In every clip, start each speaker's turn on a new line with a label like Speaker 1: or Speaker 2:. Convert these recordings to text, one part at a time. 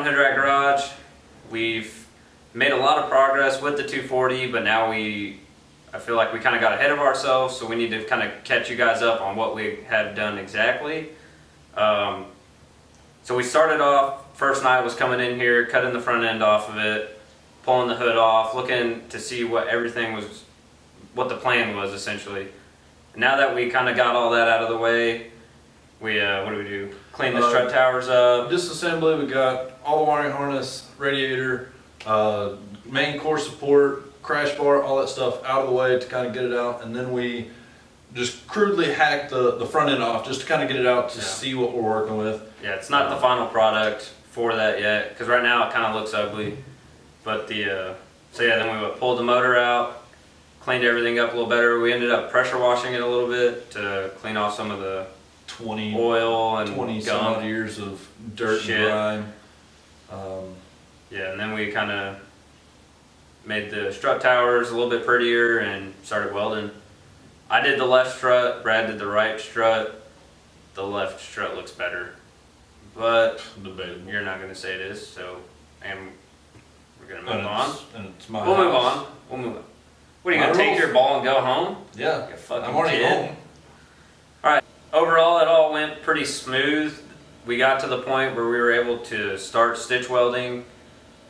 Speaker 1: on Hoodrat Garage. We've made a lot of progress with the 240, but now I feel like we kind of got ahead of ourselves, so we need to kind of catch you guys up on what we have done exactly. So we started off, first night was coming in here, cutting the front end off of it, pulling the hood off, looking to see what the plan was essentially. Now that we kind of got all that out of the way, we, what do we do? Clean the strut towers up.
Speaker 2: Disassembly, we got all the wiring harness, radiator, main core support, crash bar, all that stuff out of the way to kind of get it out. And then we just crudely hacked the front end off just to kind of get it out to see what we're working with.
Speaker 1: Yeah, it's not the final product for that yet, because right now it kind of looks ugly. But so yeah, then we pulled the motor out, cleaned everything up a little better. We ended up pressure washing it a little bit to clean off some of the
Speaker 2: 20
Speaker 1: oil and
Speaker 2: 20 some odd years of dirt and grime.
Speaker 1: Yeah, and then we kind of made the strut towers a little bit prettier and started welding. I did the left strut, Brad did the right strut. The left strut looks better, but
Speaker 2: debatable.
Speaker 1: You're not going to say it is, so we're going to move on.
Speaker 2: And it's my
Speaker 1: We'll move
Speaker 2: house.
Speaker 1: on. We'll move on. What, are you going to take your ball and go home?
Speaker 2: Yeah,
Speaker 1: You fucking
Speaker 2: I'm already
Speaker 1: kid.
Speaker 2: home.
Speaker 1: Alright, overall it all went pretty smooth. We got to the point where we were able to start stitch welding.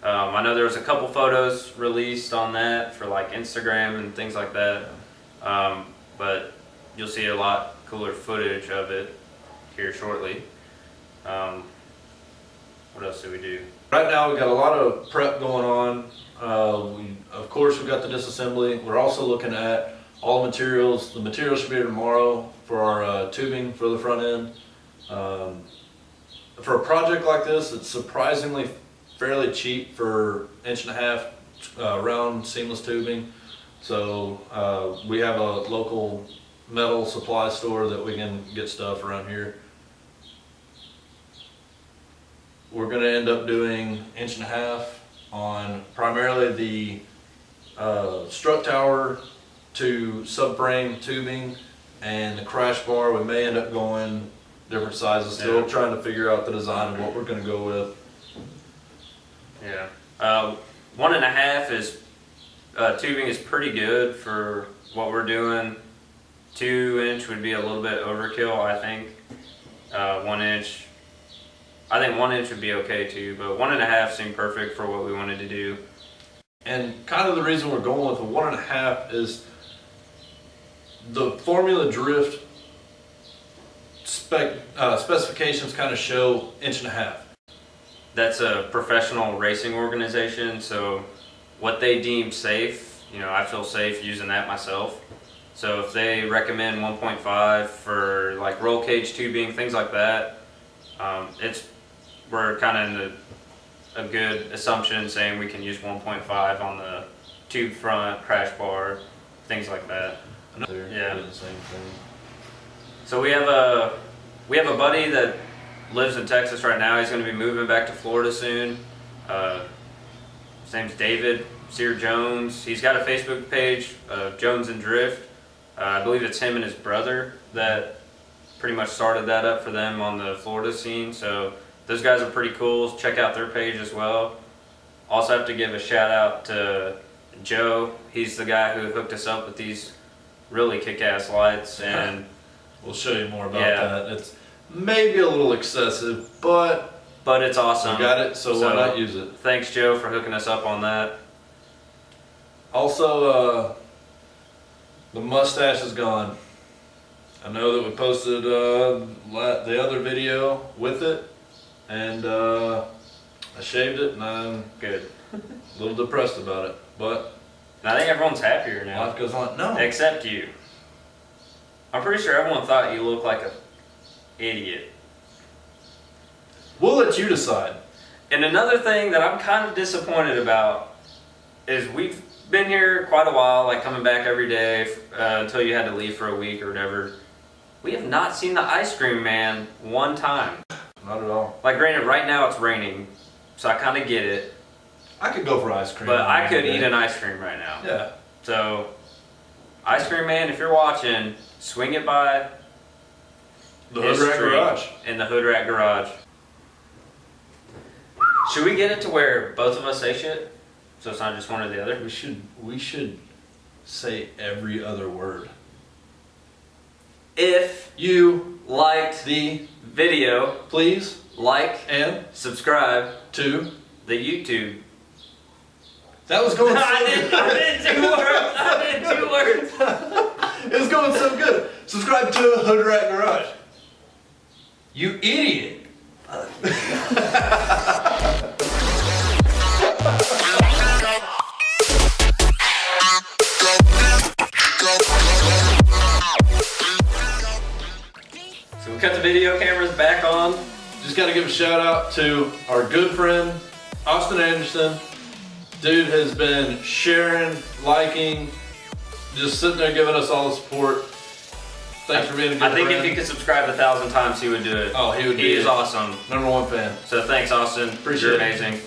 Speaker 1: I know there was a couple photos released on that for like Instagram and things like that. But you'll see a lot cooler footage of it here shortly. What else do we do?
Speaker 2: Right now we got a lot of prep going on. Of course we've got the disassembly. We're also looking at all the materials. The materials should be here tomorrow for our tubing for the front end. For a project like this, it's surprisingly fairly cheap for 1.5 inch round seamless tubing. So we have a local metal supply store that we can get stuff around here. We're going to end up doing 1.5 inch on primarily the strut tower to subframe tubing and the crash bar. We may end up going different sizes, still trying to figure out the design of what we're going to go with.
Speaker 1: Yeah, 1.5 is tubing is pretty good for what we're doing. 2 inch would be a little bit overkill, I think. 1 inch, I think 1 inch would be okay too, but 1.5 seemed perfect for what we wanted to do.
Speaker 2: And kind of the reason we're going with a 1.5 is the Formula Drift specifications kind of show 1.5 inch.
Speaker 1: That's a professional racing organization, so what they deem safe, you know, I feel safe using that myself. So if they recommend 1.5 for like roll cage tubing, things like that, we're kind of in a good assumption saying we can use 1.5 on the tube front, crash bar, things like that.
Speaker 2: Yeah, the same thing.
Speaker 1: So we have a buddy that lives in Texas right now. He's going to be moving back to Florida soon. His name's David Sear Jones. He's got a Facebook page, Jones and Drift. I believe it's him and his brother that pretty much started that up for them on the Florida scene. So those guys are pretty cool. Check out their page as well. Also have to give a shout out to Joe. He's the guy who hooked us up with these really kick-ass lights, and
Speaker 2: we'll show you more about that. It's maybe a little excessive, but
Speaker 1: it's awesome.
Speaker 2: We got it, so why not use it?
Speaker 1: Thanks, Joe, for hooking us up on that.
Speaker 2: Also, the mustache is gone. I know that we posted the other video with it, and I shaved it, and I'm
Speaker 1: good.
Speaker 2: A little depressed about it, but
Speaker 1: I think everyone's happier now.
Speaker 2: life goes on. No,
Speaker 1: except you. I'm pretty sure everyone thought you looked like an idiot.
Speaker 2: We'll let you decide.
Speaker 1: And another thing that I'm kind of disappointed about is we've been here quite a while, like coming back every day until you had to leave for a week or whatever. We have not seen the ice cream man one time.
Speaker 2: Not at all.
Speaker 1: Like, granted, right now it's raining, so I kind of get it.
Speaker 2: I could go for ice cream.
Speaker 1: But I could eat an ice cream right now.
Speaker 2: Yeah.
Speaker 1: So, ice cream man, if you're watching, swing it by
Speaker 2: the Hoodrat Garage.
Speaker 1: In the Hoodrat Garage. Should we get it to where both of us say shit? So it's not just one or the other?
Speaker 2: We should say every other word.
Speaker 1: If
Speaker 2: You
Speaker 1: liked
Speaker 2: the
Speaker 1: video,
Speaker 2: please
Speaker 1: like,
Speaker 2: and
Speaker 1: subscribe
Speaker 2: to
Speaker 1: the YouTube.
Speaker 2: that was going so
Speaker 1: I
Speaker 2: good.
Speaker 1: did 2 words. I did 2 words.
Speaker 2: It was going so good. Subscribe to Hoodrat Garage. You idiot.
Speaker 1: So we cut the video cameras back on.
Speaker 2: Just got to give a shout out to our good friend, Austin Anderson. Dude has been sharing, liking, just sitting there giving us all the support. Thanks for being a good
Speaker 1: I think
Speaker 2: friend.
Speaker 1: if he could subscribe 1,000 times, he would do it.
Speaker 2: Oh, he would be
Speaker 1: He is awesome.
Speaker 2: #1 fan.
Speaker 1: So thanks, Austin.
Speaker 2: Appreciate
Speaker 1: You're
Speaker 2: it.
Speaker 1: amazing.